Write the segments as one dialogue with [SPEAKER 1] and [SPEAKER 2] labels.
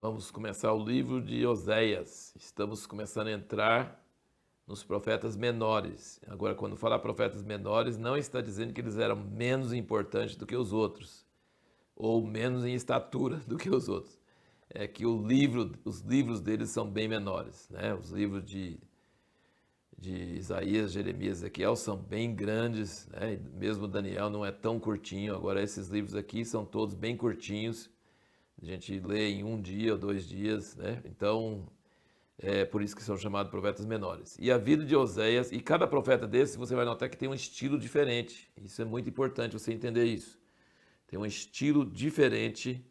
[SPEAKER 1] Vamos começar o livro de Oséias. Estamos começando a entrar nos profetas menores. Agora, quando falar profetas menores, não está dizendo que eles eram menos importantes do que os outros, ou menos em estatura do que os outros. É que os livros deles são bem menores, né? Os livros de Isaías, Jeremias, Ezequiel são bem grandes, né? E mesmo Daniel não é tão curtinho. Agora, esses livros aqui são todos bem curtinhos. A gente lê em um dia ou 2 dias, né? Então, é por isso que são chamados profetas menores. E a vida de Oséias, e cada profeta desse, você vai notar que tem um estilo diferente. Isso é muito importante você entender isso. Tem um estilo diferente.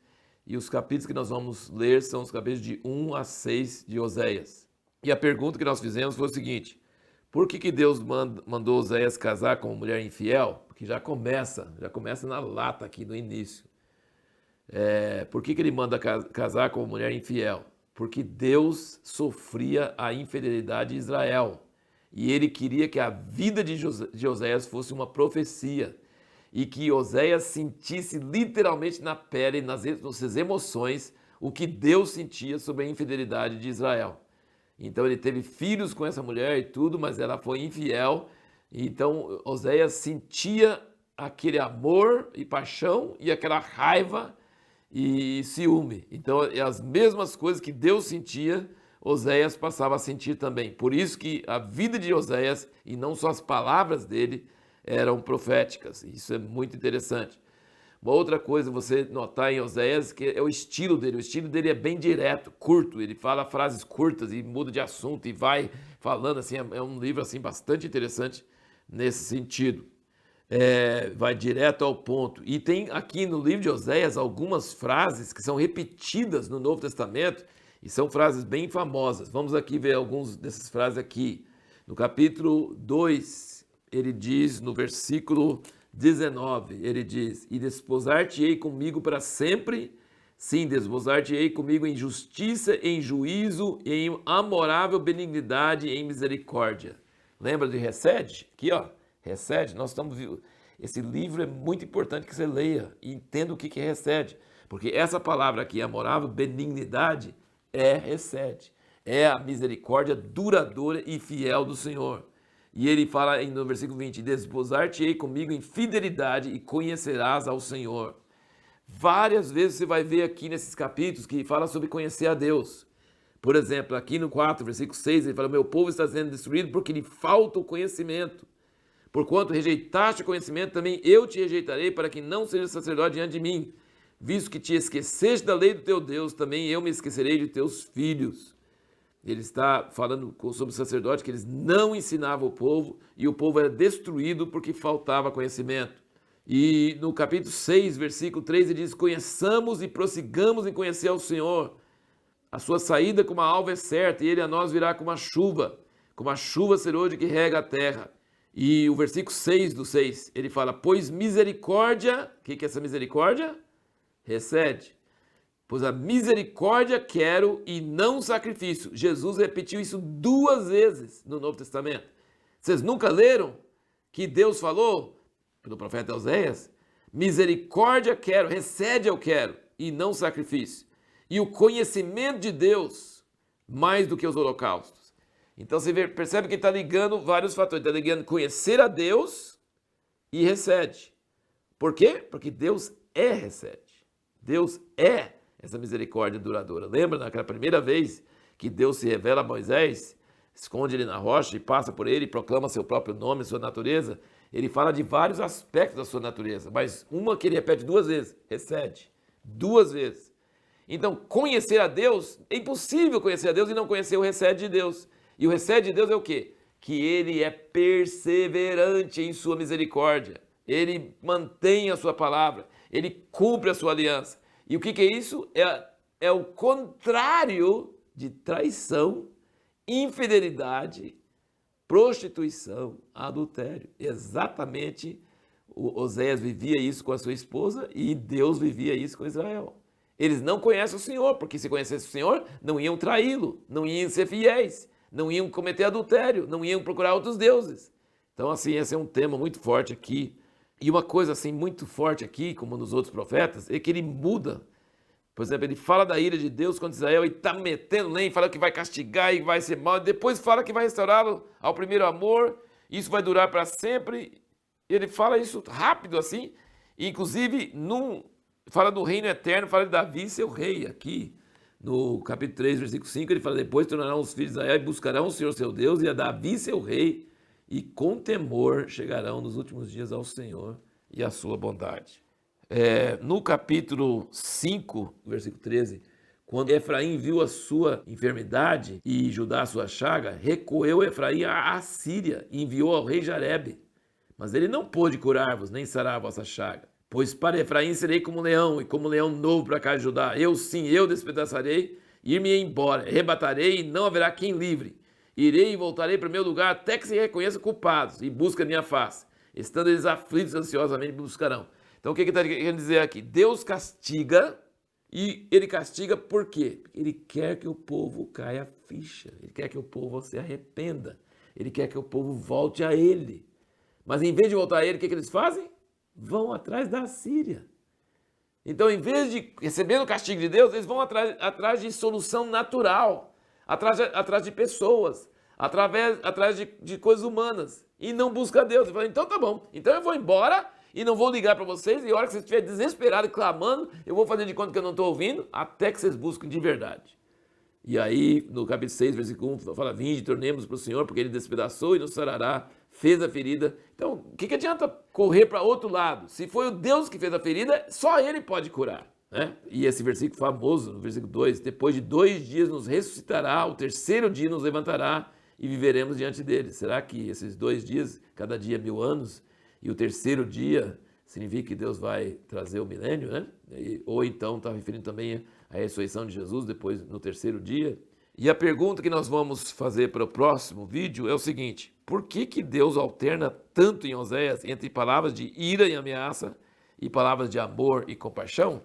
[SPEAKER 1] E os capítulos que nós vamos ler são os capítulos de 1 a 6 de Oséias. E a pergunta que nós fizemos foi o seguinte: por que Deus mandou Oséias casar com uma mulher infiel? Porque já começa na lata aqui no início. Por que ele manda casar com uma mulher infiel? Porque Deus sofria a infidelidade de Israel. E ele queria que a vida de Oséias fosse uma profecia. E que Oséias sentisse literalmente na pele, nas suas emoções, o que Deus sentia sobre a infidelidade de Israel. Então ele teve filhos com essa mulher e tudo, mas ela foi infiel. Então Oséias sentia aquele amor e paixão e aquela raiva e ciúme. Então, as mesmas coisas que Deus sentia, Oséias passava a sentir também. Por isso que a vida de Oséias, e não só as palavras dele, eram proféticas. Isso é muito interessante. Uma outra coisa você notar em Oséias que é o estilo dele. O estilo dele é bem direto, curto. Ele fala frases curtas e muda de assunto e vai falando assim. É um livro assim bastante interessante nesse sentido. Vai direto ao ponto. E tem aqui no livro de Oséias algumas frases que são repetidas no Novo Testamento e são frases bem famosas. Vamos aqui ver algumas dessas frases aqui. No capítulo 2, ele diz, no versículo 19, ele diz: E desposar-te-ei comigo para sempre, sim, desposar-te-ei comigo em justiça, em juízo, em amorável benignidade e em misericórdia. Lembra de Resed? Aqui, ó. Resed, nós estamos. Esse livro é muito importante que você leia e entenda o que é Resed. Porque essa palavra aqui, amorável, benignidade, é Resed. É a misericórdia duradoura e fiel do Senhor. E ele fala no versículo 20: Desposar-te-ei comigo em fidelidade e conhecerás ao Senhor. Várias vezes você vai ver aqui nesses capítulos que fala sobre conhecer a Deus. Por exemplo, aqui no 4, versículo 6, ele fala: Meu povo está sendo destruído porque lhe falta o conhecimento. Porquanto rejeitaste o conhecimento, também eu te rejeitarei, para que não sejas sacerdote diante de mim. Visto que te esqueceste da lei do teu Deus, também eu me esquecerei de teus filhos. Ele está falando sobre o sacerdote, que eles não ensinavam o povo, e o povo era destruído porque faltava conhecimento. E no capítulo 6, versículo 3, ele diz: Conheçamos e prossigamos em conhecer ao Senhor. A sua saída como a alva é certa, e ele a nós virá como a chuva serôdia que rega a terra. E o versículo 6 do 6, ele fala: Pois misericórdia, o que é essa misericórdia? Recede. Pois a misericórdia quero e não sacrifício. Jesus repetiu isso 2 vezes no Novo Testamento. Vocês nunca leram que Deus falou, pelo profeta Oséias: Misericórdia quero, recede eu quero, e não sacrifício. E o conhecimento de Deus, mais do que os holocaustos. Então você percebe que está ligando vários fatores. Está ligando conhecer a Deus e recede. Por quê? Porque Deus recede. Deus é essa misericórdia duradoura. Lembra naquela primeira vez que Deus se revela a Moisés, esconde ele na rocha e passa por ele, proclama seu próprio nome, sua natureza? Ele fala de vários aspectos da sua natureza, mas uma que ele repete 2 vezes: recede. 2 vezes. Então, conhecer a Deus, é impossível conhecer a Deus e não conhecer o recede de Deus. E o recede de Deus é o quê? Que ele é perseverante em sua misericórdia. Ele mantém a sua palavra. Ele cumpre a sua aliança. E o que é isso? É o contrário de traição, infidelidade, prostituição, adultério. Exatamente, Oséias vivia isso com a sua esposa e Deus vivia isso com Israel. Eles não conhecem o Senhor, porque se conhecessem o Senhor, não iam traí-lo, não iam ser fiéis, não iam cometer adultério, não iam procurar outros deuses. Então, assim, esse é um tema muito forte aqui. E uma coisa, assim, muito forte aqui, como nos outros profetas, é que ele muda Por exemplo, ele fala da ira de Deus contra Israel e está metendo lenha, fala que vai castigar e vai ser mal, depois fala que vai restaurá-lo ao primeiro amor, isso vai durar para sempre. Ele fala isso rápido assim, e inclusive fala do reino eterno, fala de Davi, seu rei, aqui no capítulo 3, versículo 5, ele fala: depois tornarão os filhos de Israel e buscarão o Senhor seu Deus e a Davi seu rei, e com temor chegarão nos últimos dias ao Senhor e à sua bondade. No capítulo 5, versículo 13, quando Efraim viu a sua enfermidade e Judá a sua chaga, recorreu Efraim à Síria e enviou ao rei Jarebe. Mas ele não pôde curar-vos, nem sarar a vossa chaga. Pois para Efraim serei como um leão, e como um leão novo para a casa de Judá. Eu sim, eu despedaçarei, ir-me embora, arrebatarei, e não haverá quem livre. Irei e voltarei para o meu lugar, até que se reconheçam culpados, e busquem a minha face. Estando eles aflitos, ansiosamente me buscarão. Então o que ele está querendo dizer aqui? Deus castiga, e ele castiga por quê? Ele quer que o povo caia a ficha, ele quer que o povo se arrependa, ele quer que o povo volte a ele. Mas em vez de voltar a ele, o que eles fazem? Vão atrás da Síria. Então, em vez de receber o castigo de Deus, eles vão atrás de solução natural, atrás de pessoas, atrás de coisas humanas, e não busca Deus. Ele fala: então tá bom, então eu vou embora e não vou ligar para vocês, e a hora que vocês estiverem desesperados e clamando, eu vou fazer de conta que eu não estou ouvindo, até que vocês busquem de verdade. E aí, no capítulo 6, versículo 1, fala: vinde, tornemos para o Senhor, porque Ele despedaçou e nos sarará, fez a ferida. Então, o que adianta correr para outro lado? Se foi o Deus que fez a ferida, só Ele pode curar, né? E esse versículo famoso, no versículo 2, depois de 2 dias nos ressuscitará, ao terceiro dia nos levantará e viveremos diante dele. Será que esses 2 dias, cada dia 1000 anos, e o terceiro dia significa que Deus vai trazer o milênio, né? Ou então está referindo também a ressurreição de Jesus depois no terceiro dia? E a pergunta que nós vamos fazer para o próximo vídeo é o seguinte: por que Deus alterna tanto em Oséias entre palavras de ira e ameaça e palavras de amor e compaixão?